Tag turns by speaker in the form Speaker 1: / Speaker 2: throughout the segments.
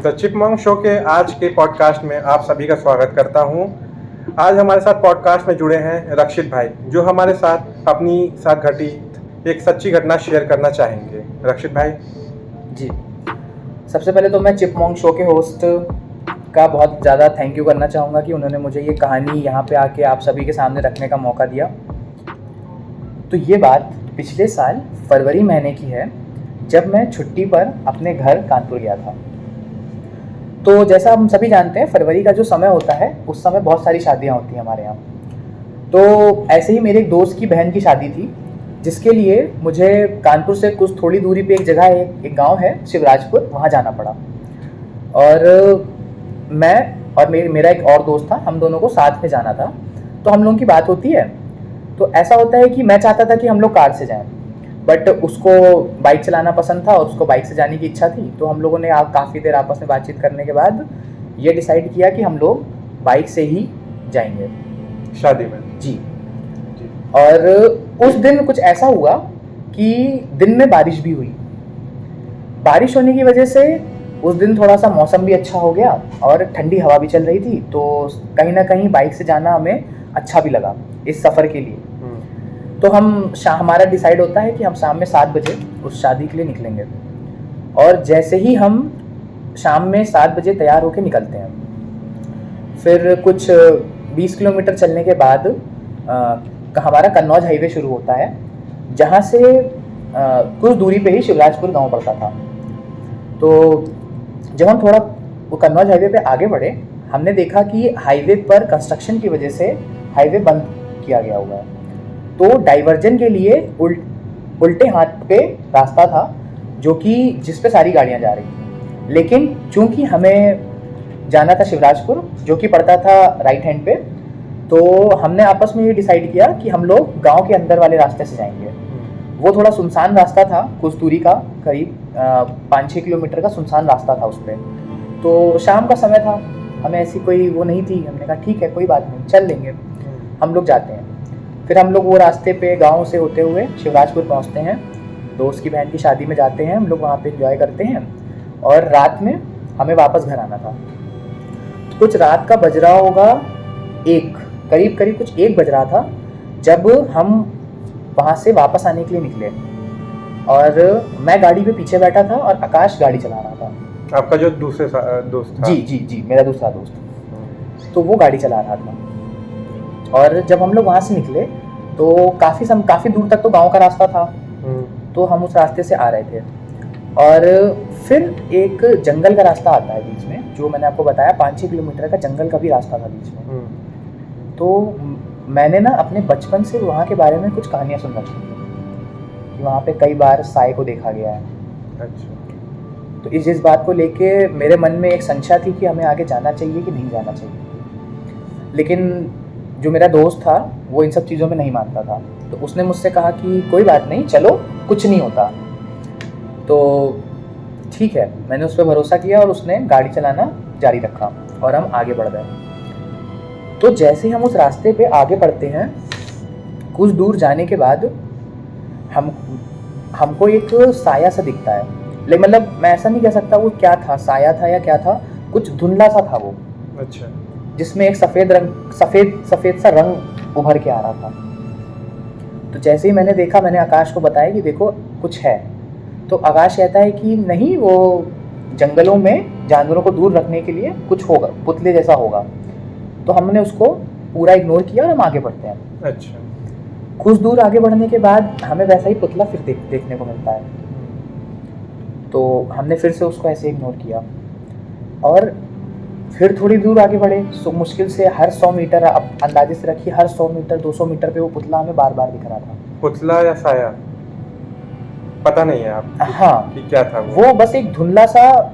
Speaker 1: तो chipmunk show के आज के पॉडकास्ट में आप सभी का स्वागत करता हूं। आज हमारे साथ पॉडकास्ट में जुड़े हैं रक्षित भाई, जो हमारे साथ अपनी साथ घटी एक सच्ची घटना शेयर करना चाहेंगे। रक्षित भाई
Speaker 2: जी, सबसे पहले तो मैं चिपमंक शो के होस्ट का बहुत ज़्यादा थैंक यू करना चाहूँगा कि उन्होंने मुझे ये कहानी यहाँ पे आके आप सभी के सामने रखने का मौका दिया। तो ये बात पिछले साल फरवरी महीने की है, जब मैं छुट्टी पर अपने घर कानपुर गया था। तो जैसा हम सभी जानते हैं, फरवरी का जो समय होता है उस समय बहुत सारी शादियाँ होती हैं हमारे यहाँ। तो ऐसे ही मेरे एक दोस्त की बहन की शादी थी, जिसके लिए मुझे कानपुर से कुछ थोड़ी दूरी पे एक जगह है, एक गांव है शिवराजपुर, वहाँ जाना पड़ा। और मैं और मेरा एक और दोस्त था, हम दोनों को साथ में जाना था। तो हम लोगों की बात होती है, तो ऐसा होता है कि मैं चाहता था कि हम लोग कार से जाएं, बट उसको बाइक चलाना पसंद था और उसको बाइक से जाने की इच्छा थी। तो हम लोगों ने काफ़ी देर आपस में बातचीत करने के बाद ये डिसाइड किया कि हम लोग बाइक से ही जाएंगे
Speaker 1: शादी में।
Speaker 2: जी। और उस दिन कुछ ऐसा हुआ कि दिन में बारिश भी हुई। बारिश होने की वजह से उस दिन थोड़ा सा मौसम भी अच्छा हो गया और ठंडी हवा भी चल रही थी। तो कहीं ना कहीं बाइक से जाना हमें अच्छा भी लगा इस सफ़र के लिए। तो हमारा डिसाइड होता है कि हम शाम में 7 बजे उस शादी के लिए निकलेंगे। और जैसे ही हम शाम में 7 बजे तैयार होकर निकलते हैं, फिर कुछ 20 किलोमीटर चलने के बाद हमारा कन्नौज हाईवे शुरू होता है, जहाँ से कुछ दूरी पे ही शिवराजपुर गांव पड़ता था। तो जब हम थोड़ा वो कन्नौज हाईवे पे आगे बढ़े, हमने देखा कि हाईवे पर कंस्ट्रक्शन की वजह से हाईवे बंद किया गया हुआ है। तो डाइवर्जन के लिए उल्टे हाथ पे रास्ता था, जो कि जिस पे सारी गाड़ियाँ जा रही थी। लेकिन चूंकि हमें जाना था शिवराजपुर, जो कि पड़ता था राइट हैंड पे, तो हमने आपस में ये डिसाइड किया कि हम लोग गांव के अंदर वाले रास्ते से जाएंगे। वो थोड़ा सुनसान रास्ता था, कुछ दूरी का, करीब 5-6 किलोमीटर का सुनसान रास्ता था उस पर। तो शाम का समय था, हमें ऐसी कोई वो नहीं थी। हमने कहा ठीक है, कोई बात नहीं, चल लेंगे, हम लोग जाते हैं। फिर हम लोग वो रास्ते पे गांव से होते हुए शिवराजपुर पहुंचते हैं। दोस्त की बहन की शादी में जाते हैं हम लोग, वहाँ पे एंजॉय करते हैं। और रात में हमें वापस घर आना था। कुछ रात का बज रहा होगा करीब कुछ 1 बज रहा था, जब हम वहाँ से वापस आने के लिए निकले। और मैं गाड़ी पे पीछे बैठा था और आकाश गाड़ी चला रहा था।
Speaker 1: आपका जो दूसरे दोस्त था?
Speaker 2: जी, मेरा दूसरा दोस्त। तो वो गाड़ी चला रहा था। और जब हम लोग वहाँ से निकले तो काफ़ी दूर तक तो गांव का रास्ता था। तो हम उस रास्ते से आ रहे थे, और फिर एक जंगल का रास्ता आता है बीच में, जो मैंने आपको बताया 5-6 किलोमीटर का जंगल का भी रास्ता था बीच में। तो मैंने ना अपने बचपन से वहाँ के बारे में कुछ कहानियाँ सुन रखी हैं कि वहाँ पे कई बार साए को देखा गया है।
Speaker 1: अच्छा।
Speaker 2: तो इस बात को लेके मेरे मन में एक संशय थी कि हमें आगे जाना चाहिए कि नहीं जाना चाहिए। लेकिन जो मेरा दोस्त था वो इन सब चीज़ों में नहीं मानता था। तो उसने मुझसे कहा कि कोई बात नहीं, चलो, कुछ नहीं होता। तो ठीक है, मैंने उस पर भरोसा किया और उसने गाड़ी चलाना जारी रखा और हम आगे बढ़ गए। तो जैसे ही हम उस रास्ते पे आगे बढ़ते हैं, कुछ दूर जाने के बाद हमको एक साया सा दिखता है। लेकिन मतलब मैं ऐसा नहीं कह सकता वो क्या था, साया था या क्या था, कुछ धुंधला सा था वो।
Speaker 1: अच्छा।
Speaker 2: जिसमें एक सफ़ेद सा रंग उभर के आ रहा था। तो जैसे ही मैंने देखा, मैंने आकाश को बताया कि देखो कुछ है। तो आकाश कहता है कि नहीं, वो जंगलों में जानवरों को दूर रखने के लिए कुछ होगा, पुतले जैसा होगा। तो हमने उसको पूरा इग्नोर किया और हम आगे बढ़ते हैं।
Speaker 1: अच्छा।
Speaker 2: कुछ दूर आगे बढ़ने के बाद हमें वैसा ही पुतला फिर देखने को मिलता है। तो हमने फिर से उसको ऐसे इग्नोर किया और फिर थोड़ी दूर आगे बढ़े। मुश्किल से हर 100 मीटर, अब अंदाजे से रखिए, हर 100 मीटर 200 मीटर पे वो पुतला हमें बार बार दिख रहा था।
Speaker 1: पुतला या साया पता नहीं है आप?
Speaker 2: हाँ,
Speaker 1: कि क्या था
Speaker 2: वो बस एक धुंधला सा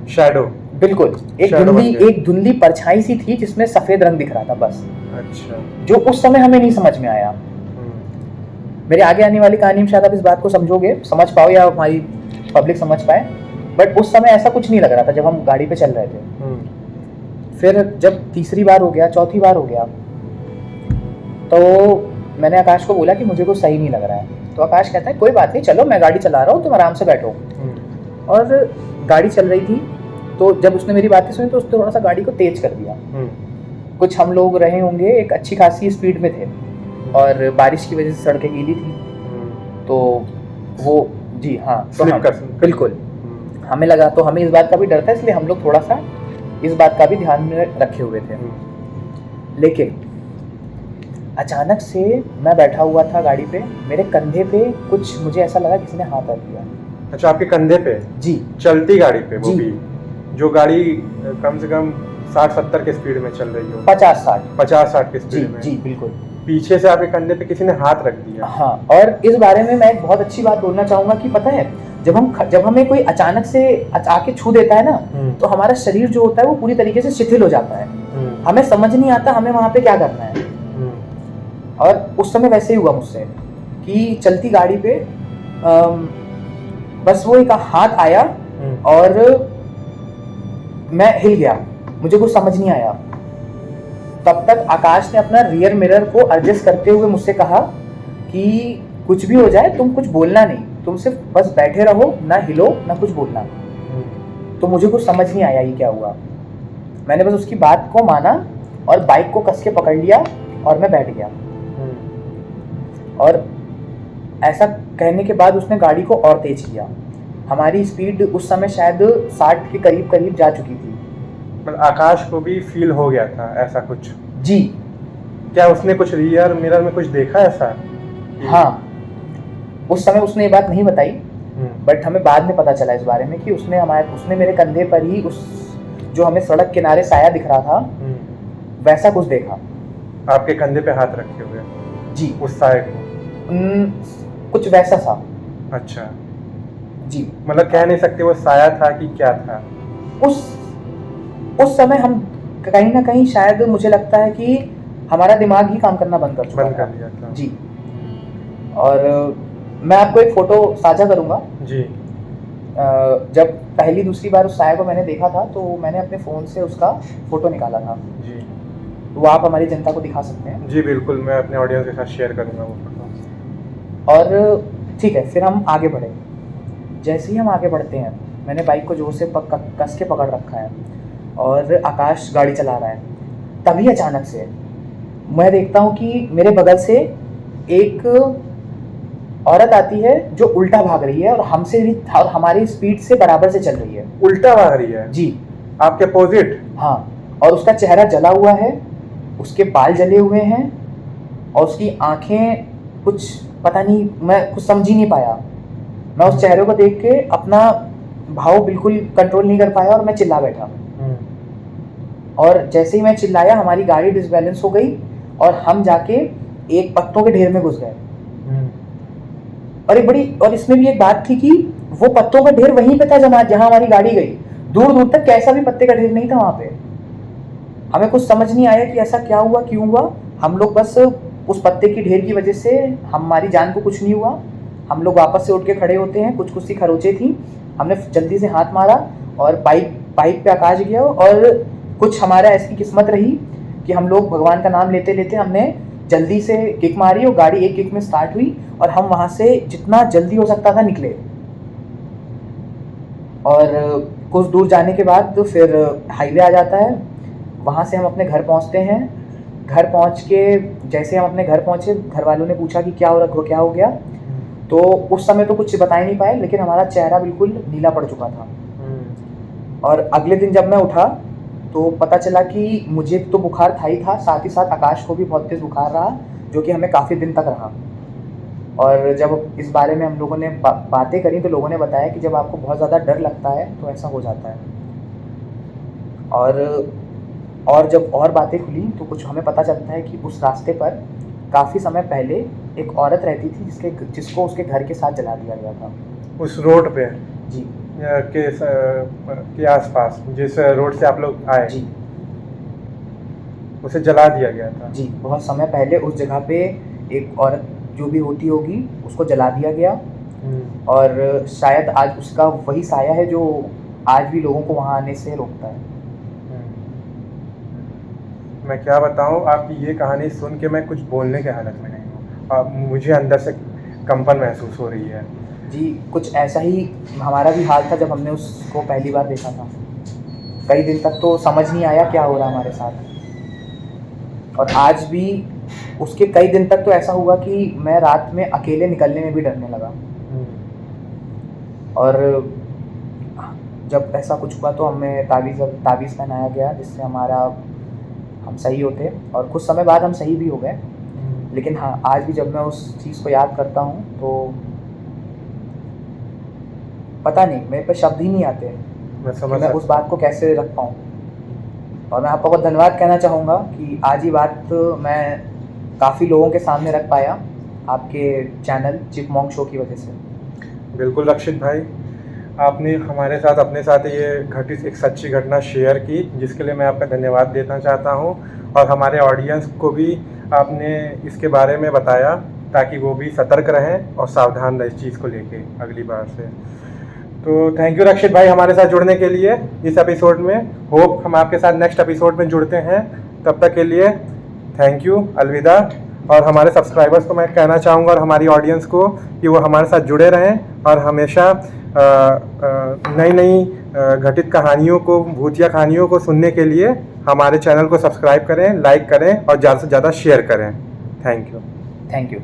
Speaker 1: शैडो।
Speaker 2: बिल्कुल, एक धुंधली परछाई सी थी जिसमें सफेद रंग दिख रहा था बस।
Speaker 1: अच्छा।
Speaker 2: जो उस समय हमें नहीं समझ में आया। मेरे आगे आने वाली कहानी में शायद आप इस बात को समझ पाओ या हमारी पब्लिक समझ पाए, बट उस समय ऐसा कुछ नहीं लग रहा था जब हम गाड़ी पे चल रहे थे। फिर जब तीसरी बार हो गया, चौथी बार हो गया, तो मैंने आकाश को बोला कि मुझे कुछ सही नहीं लग रहा है। तो आकाश कहता है कोई बात नहीं, चलो मैं गाड़ी चला रहा हूँ, तुम आराम से बैठो। और गाड़ी चल रही थी तो जब उसने मेरी बातें सुनी तो उसने थोड़ा सा गाड़ी को तेज कर दिया। कुछ हम लोग रहे होंगे एक अच्छी खासी स्पीड में थे और बारिश की वजह से सड़कें गीली थी, तो वो जी हाँ, तो बिल्कुल हमें लगा, तो हमें इस बात का भी डर था, इसलिए हम लोग थोड़ा सा इस बात का भी ध्यान में रखे हुए थे। लेकिन अचानक से मैं बैठा हुआ था गाड़ी पे, मेरे कंधे पे कुछ मुझे ऐसा लगा किसी ने हाथ रख दिया।
Speaker 1: अच्छा, आपके कंधे पे?
Speaker 2: जी।
Speaker 1: चलती गाड़ी पे? वो
Speaker 2: जी।
Speaker 1: भी जो गाड़ी कम से कम 60-70 के स्पीड में चल रही हो?
Speaker 2: 50-60
Speaker 1: के स्पीड में?
Speaker 2: जी बिल्कुल।
Speaker 1: पीछे से आपके कंधे पे किसी ने हाथ रख दिया?
Speaker 2: हाँ, और इस बारे में मैं एक बहुत अच्छी बात बोलना चाहूंगा कि पता है, जब हमें कोई अचानक से आके छू देता है ना, तो हमारा शरीर जो होता है वो पूरी तरीके से शिथिल हो जाता है। हमें समझ नहीं आता हमें वहां पे क्या करना है। और उस समय वैसे ही हुआ मुझसे कि चलती गाड़ी पे बस वो एक हाथ आया और मैं हिल गया, मुझे कुछ समझ नहीं आया। तब तक आकाश ने अपना रियर मिरर को एडजस्ट करते हुए मुझसे कहा कि कुछ भी हो जाए तुम कुछ बोलना नहीं, तुम सिर्फ बस बैठे रहो, ना हिलो ना कुछ बोलना। तो मुझे कुछ समझ नहीं आया ये क्या हुआ। मैंने बस उसकी बात को माना और बाइक को कस के पकड़ लिया और मैं बैठ गया। और ऐसा कहने के बाद उसने गाड़ी को और तेज किया। हमारी स्पीड उस समय शायद 60 के करीब जा चुकी थी।
Speaker 1: मतलब आकाश को भी फील हो गया था ऐसा कुछ?
Speaker 2: जी।
Speaker 1: क्या उसने कुछ रियर मिरर में कुछ देखा ऐसा?
Speaker 2: हाँ, उस समय उसने ये बात नहीं बताई, बट हमें बाद में पता चला इस बारे में कि उसने मेरे कंधे पर ही उस जो हमें सड़क किनारे साया दिख रहा था वैसा कुछ देखा।
Speaker 1: आपके कंधे पे हाथ रखे हुए?
Speaker 2: जी।
Speaker 1: उस साए को?
Speaker 2: कुछ वैसा सा।
Speaker 1: अच्छा
Speaker 2: जी।
Speaker 1: मतलब कह नहीं सकते वो साया था कि क्या था?
Speaker 2: उस समय हम कहीं ना कहीं शायद मुझे लगता है कि हमारा दिमाग ही काम करना बंद कर
Speaker 1: दिया था।
Speaker 2: जी। और मैं आपको एक फोटो साझा करूंगा।
Speaker 1: जी।
Speaker 2: जब पहली दूसरी बार उस साया को मैंने देखा था तो मैंने अपने फ़ोन से उसका फ़ोटो निकाला था।
Speaker 1: जी।
Speaker 2: वो आप हमारी जनता को दिखा सकते हैं?
Speaker 1: जी बिल्कुल, मैं अपने ऑडियंस के साथ शेयर करूंगा वो फोटो।
Speaker 2: और ठीक है, फिर हम आगे बढ़े। जैसे ही हम आगे बढ़ते हैं, मैंने बाइक को जोर से कस के पकड़ रखा है और आकाश गाड़ी चला रहा है। तभी अचानक से मैं देखता हूँ कि मेरे बगल से एक औरत आती है जो उल्टा भाग रही है और हमारी स्पीड से बराबर से चल रही है।
Speaker 1: उल्टा भाग रही है? जी। आपके अपोजिट? हाँ।
Speaker 2: और उसका चेहरा जला हुआ है, उसके बाल जले हुए हैं और उसकी आंखें कुछ पता नहीं, मैं कुछ समझ ही नहीं पाया। मैं उस चेहरे को देख के अपना भाव बिल्कुल कंट्रोल नहीं कर पाया और मैं चिल्ला बैठा। और जैसे ही मैं चिल्लाया हमारी गाड़ी डिसबैलेंस हो गई और हम जाके एक पत्तों के ढेर में घुस गए। और इसमें भी एक बात थी कि वो पत्तों का ढेर वहीं पे था जहां हमारी गाड़ी गई। दूर दूर तक कैसा भी पत्ते का ढेर नहीं था वहां पे। हमें कुछ समझ नहीं आया कि ऐसा क्या हुआ, क्यों हुआ। हम लोग बस उस पत्ते की ढेर की वजह से हमारी जान को कुछ नहीं हुआ। हम लोग वापस से उठ के खड़े होते हैं, कुछ सी खरोचे थी, हमने जल्दी से हाथ मारा और बाइक पे आकाश गया। और कुछ हमारा ऐसी किस्मत रही कि हम लोग भगवान का नाम लेते लेते हमने जल्दी से किक मारी और गाड़ी एक किक में स्टार्ट हुई और हम वहाँ से जितना जल्दी हो सकता था निकले। और कुछ दूर जाने के बाद तो फिर हाईवे आ जाता है। वहाँ से हम अपने घर पहुँचते हैं। घर पहुँच के जैसे हम अपने घर पहुँचे, घर वालों ने पूछा कि क्या हो गया। तो उस समय तो कुछ बता ही नहीं पाए, लेकिन हमारा चेहरा बिल्कुल नीला पड़ चुका था। और अगले दिन जब मैं उठा तो पता चला कि मुझे तो बुखार था ही था, साथ ही साथ आकाश को भी बहुत तेज़ बुखार रहा, जो कि हमें काफ़ी दिन तक रहा। और जब इस बारे में हम लोगों ने बातें करी तो लोगों ने बताया कि जब आपको बहुत ज़्यादा डर लगता है तो ऐसा हो जाता है। और जब और बातें खुली तो कुछ हमें पता चलता है कि उस रास्ते पर काफ़ी समय पहले एक औरत रहती थी जिसको उसके घर के साथ जला दिया गया था।
Speaker 1: उस रोड पे?
Speaker 2: जी।
Speaker 1: के आसपास जिस रोड से आप लोग आए?
Speaker 2: जी।
Speaker 1: उसे जला दिया गया था?
Speaker 2: जी, बहुत समय पहले उस जगह पे एक औरत जो भी होती होगी उसको जला दिया गया। और शायद आज उसका वही साया है जो आज भी लोगों को वहाँ आने से रोकता है।
Speaker 1: मैं क्या बताऊं, आपकी ये कहानी सुन के मैं कुछ बोलने के हालत में नहीं हूँ। मुझे अंदर से कंपन महसूस हो रही है।
Speaker 2: जी, कुछ ऐसा ही हमारा भी हाल था जब हमने उसको पहली बार देखा था। कई दिन तक तो समझ नहीं आया क्या हो रहा हमारे साथ, और आज भी उसके कई दिन तक तो ऐसा हुआ कि मैं रात में अकेले निकलने में भी डरने लगा। और जब ऐसा कुछ हुआ तो हमें तावीज़ पहनाया गया जिससे हम सही होते, और कुछ समय बाद हम सही भी हो गए। लेकिन हाँ, आज भी जब मैं उस चीज़ को याद करता हूँ तो पता नहीं, मेरे पे शब्द ही नहीं आते कि मैं उस बात को कैसे रख पाऊँ। और मैं आपको बहुत धन्यवाद कहना चाहूँगा कि आज ये बात मैं काफ़ी लोगों के सामने रख पाया आपके चैनल चिपमॉन्क शो की वजह से।
Speaker 1: बिल्कुल रक्षित भाई, आपने हमारे साथ अपने साथ ये घटित एक सच्ची घटना शेयर की, जिसके लिए मैं आपका धन्यवाद देना चाहता हूँ। और हमारे ऑडियंस को भी आपने इसके बारे में बताया ताकि वो भी सतर्क रहें और सावधान रहें इस चीज़ को लेके अगली बार से। तो थैंक यू रक्षित भाई हमारे साथ जुड़ने के लिए इस एपिसोड में। होप हम आपके साथ नेक्स्ट एपिसोड में जुड़ते हैं। तब तक के लिए थैंक यू, अलविदा। और हमारे सब्सक्राइबर्स को मैं कहना चाहूँगा और हमारी ऑडियंस को कि वो हमारे साथ जुड़े रहें और हमेशा नई नई घटित कहानियों को, भूतिया कहानियों को सुनने के लिए हमारे चैनल को सब्सक्राइब करें, लाइक करें और ज़्यादा से ज़्यादा शेयर करें। Thank you.
Speaker 2: Thank you.